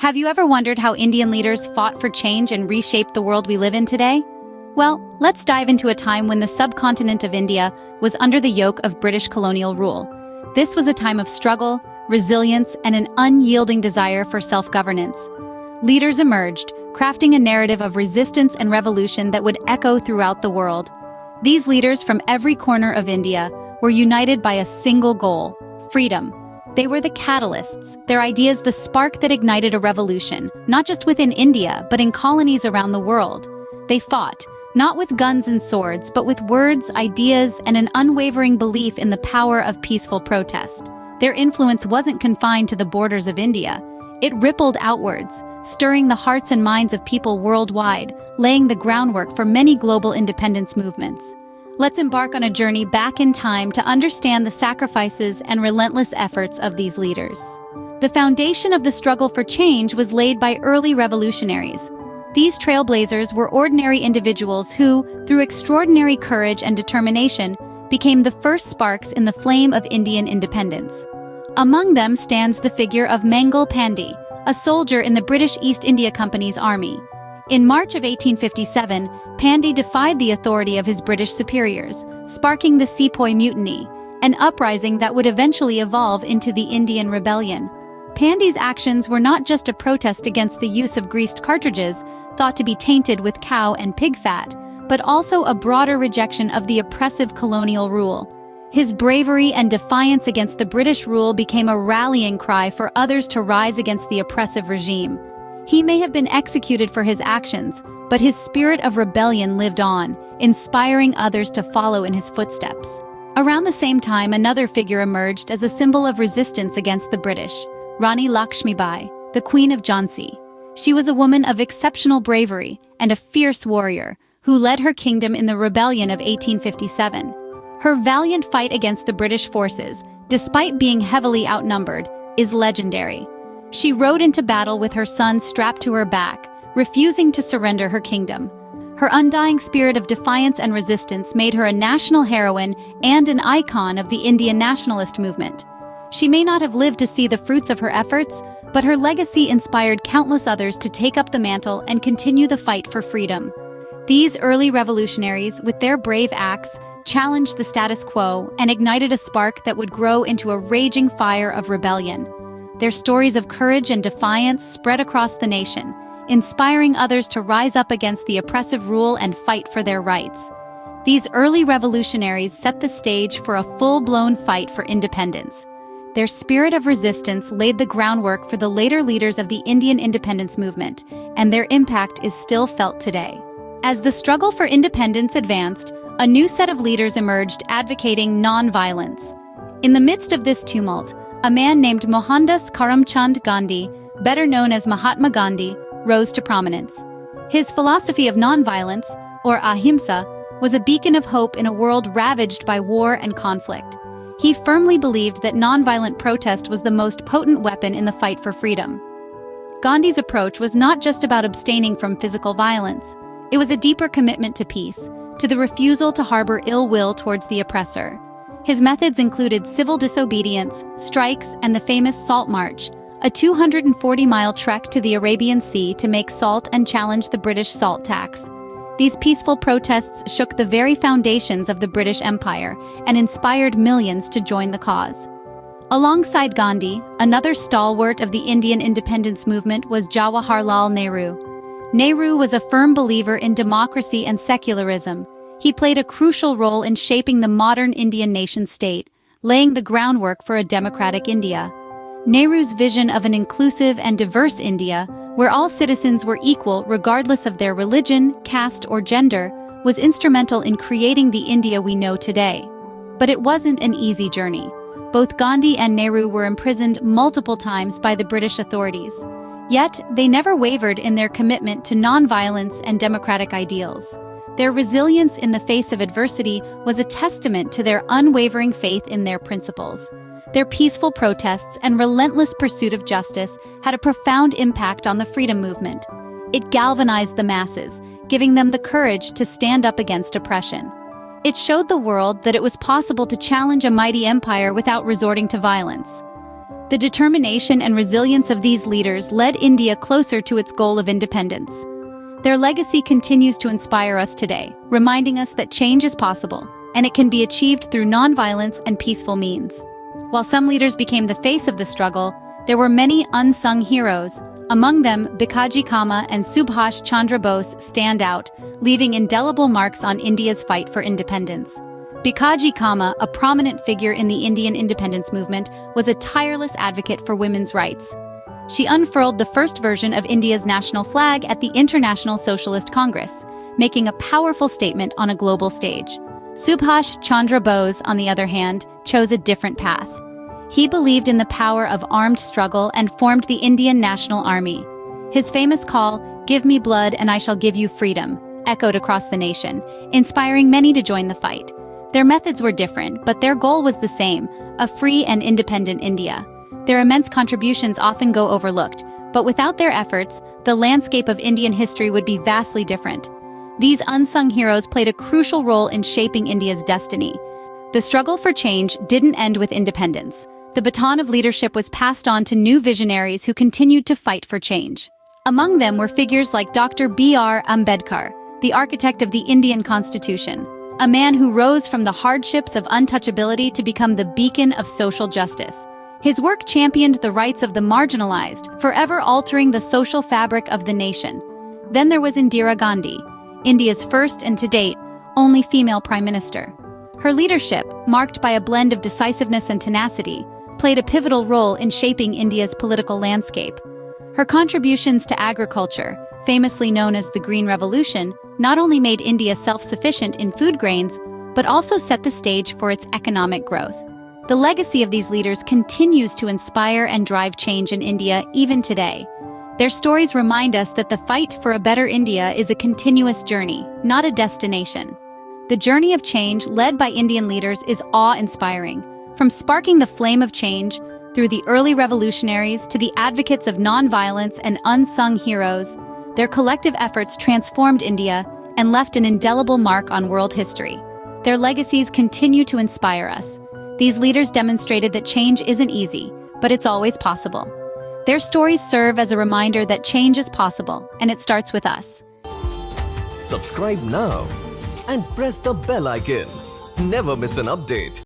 Have you ever wondered how Indian leaders fought for change and reshaped the world we live in today? Well, let's dive into a time when the subcontinent of India was under the yoke of British colonial rule. This was a time of struggle, resilience, and an unyielding desire for self-governance. Leaders emerged, crafting a narrative of resistance and revolution that would echo throughout the world. These leaders from every corner of India were united by a single goal: freedom. They were the catalysts, their ideas the spark that ignited a revolution, not just within India, but in colonies around the world. They fought, not with guns and swords, but with words, ideas, and an unwavering belief in the power of peaceful protest. Their influence wasn't confined to the borders of India. It rippled outwards, stirring the hearts and minds of people worldwide, laying the groundwork for many global independence movements. Let's embark on a journey back in time to understand the sacrifices and relentless efforts of these leaders. The foundation of the struggle for change was laid by early revolutionaries. These trailblazers were ordinary individuals who, through extraordinary courage and determination, became the first sparks in the flame of Indian independence. Among them stands the figure of Mangal Pandey, a soldier in the British East India Company's army. In March of 1857, Pandey defied the authority of his British superiors, sparking the Sepoy Mutiny, an uprising that would eventually evolve into the Indian Rebellion. Pandey's actions were not just a protest against the use of greased cartridges, thought to be tainted with cow and pig fat, but also a broader rejection of the oppressive colonial rule. His bravery and defiance against the British rule became a rallying cry for others to rise against the oppressive regime. He may have been executed for his actions, but his spirit of rebellion lived on, inspiring others to follow in his footsteps. Around the same time, another figure emerged as a symbol of resistance against the British: Rani Lakshmibai, the Queen of Jhansi. She was a woman of exceptional bravery and a fierce warrior who led her kingdom in the rebellion of 1857. Her valiant fight against the British forces, despite being heavily outnumbered, is legendary. She rode into battle with her son strapped to her back, refusing to surrender her kingdom. Her undying spirit of defiance and resistance made her a national heroine and an icon of the Indian nationalist movement. She may not have lived to see the fruits of her efforts, but her legacy inspired countless others to take up the mantle and continue the fight for freedom. These early revolutionaries, with their brave acts, challenged the status quo and ignited a spark that would grow into a raging fire of rebellion. Their stories of courage and defiance spread across the nation, inspiring others to rise up against the oppressive rule and fight for their rights. These early revolutionaries set the stage for a full-blown fight for independence. Their spirit of resistance laid the groundwork for the later leaders of the Indian independence movement, and their impact is still felt today. As the struggle for independence advanced, a new set of leaders emerged advocating non-violence. In the midst of this tumult, a man named Mohandas Karamchand Gandhi, better known as Mahatma Gandhi, rose to prominence. His philosophy of nonviolence, or ahimsa, was a beacon of hope in a world ravaged by war and conflict. He firmly believed that nonviolent protest was the most potent weapon in the fight for freedom. Gandhi's approach was not just about abstaining from physical violence. It was a deeper commitment to peace, to the refusal to harbor ill will towards the oppressor. His methods included civil disobedience, strikes, and the famous Salt March, a 240-mile trek to the Arabian Sea to make salt and challenge the British salt tax. These peaceful protests shook the very foundations of the British Empire and inspired millions to join the cause. Alongside Gandhi, another stalwart of the Indian independence movement was Jawaharlal Nehru. Nehru was a firm believer in democracy and secularism. He played a crucial role in shaping the modern Indian nation-state, laying the groundwork for a democratic India. Nehru's vision of an inclusive and diverse India, where all citizens were equal regardless of their religion, caste, or gender, was instrumental in creating the India we know today. But it wasn't an easy journey. Both Gandhi and Nehru were imprisoned multiple times by the British authorities. Yet, they never wavered in their commitment to nonviolence and democratic ideals. Their resilience in the face of adversity was a testament to their unwavering faith in their principles. Their peaceful protests and relentless pursuit of justice had a profound impact on the freedom movement. It galvanized the masses, giving them the courage to stand up against oppression. It showed the world that it was possible to challenge a mighty empire without resorting to violence. The determination and resilience of these leaders led India closer to its goal of independence. Their legacy continues to inspire us today, reminding us that change is possible, and it can be achieved through nonviolence and peaceful means. While some leaders became the face of the struggle, there were many unsung heroes. Among them, Bhikaji Cama and Subhash Chandra Bose stand out, leaving indelible marks on India's fight for independence. Bhikaji Cama, a prominent figure in the Indian independence movement, was a tireless advocate for women's rights. She unfurled the first version of India's national flag at the International Socialist Congress, making a powerful statement on a global stage. Subhash Chandra Bose, on the other hand, chose a different path. He believed in the power of armed struggle and formed the Indian National Army. His famous call, "Give me blood and I shall give you freedom," echoed across the nation, inspiring many to join the fight. Their methods were different, but their goal was the same: a free and independent India. Their immense contributions often go overlooked, but without their efforts, the landscape of Indian history would be vastly different. These unsung heroes played a crucial role in shaping India's destiny. The struggle for change didn't end with independence. The baton of leadership was passed on to new visionaries who continued to fight for change. Among them were figures like Dr. B.R. Ambedkar, the architect of the Indian Constitution, a man who rose from the hardships of untouchability to become the beacon of social justice. His work championed the rights of the marginalized, forever altering the social fabric of the nation. Then there was Indira Gandhi, India's first and to date, only female prime minister. Her leadership, marked by a blend of decisiveness and tenacity, played a pivotal role in shaping India's political landscape. Her contributions to agriculture, famously known as the Green Revolution, not only made India self-sufficient in food grains, but also set the stage for its economic growth. The legacy of these leaders continues to inspire and drive change in India even today. Their stories remind us that the fight for a better India is a continuous journey, not a destination. The journey of change led by Indian leaders is awe-inspiring. From sparking the flame of change, through the early revolutionaries to the advocates of nonviolence and unsung heroes, their collective efforts transformed India and left an indelible mark on world history. Their legacies continue to inspire us. These leaders demonstrated that change isn't easy, but it's always possible. Their stories serve as a reminder that change is possible, and it starts with us. Subscribe now and press the bell icon. Never miss an update.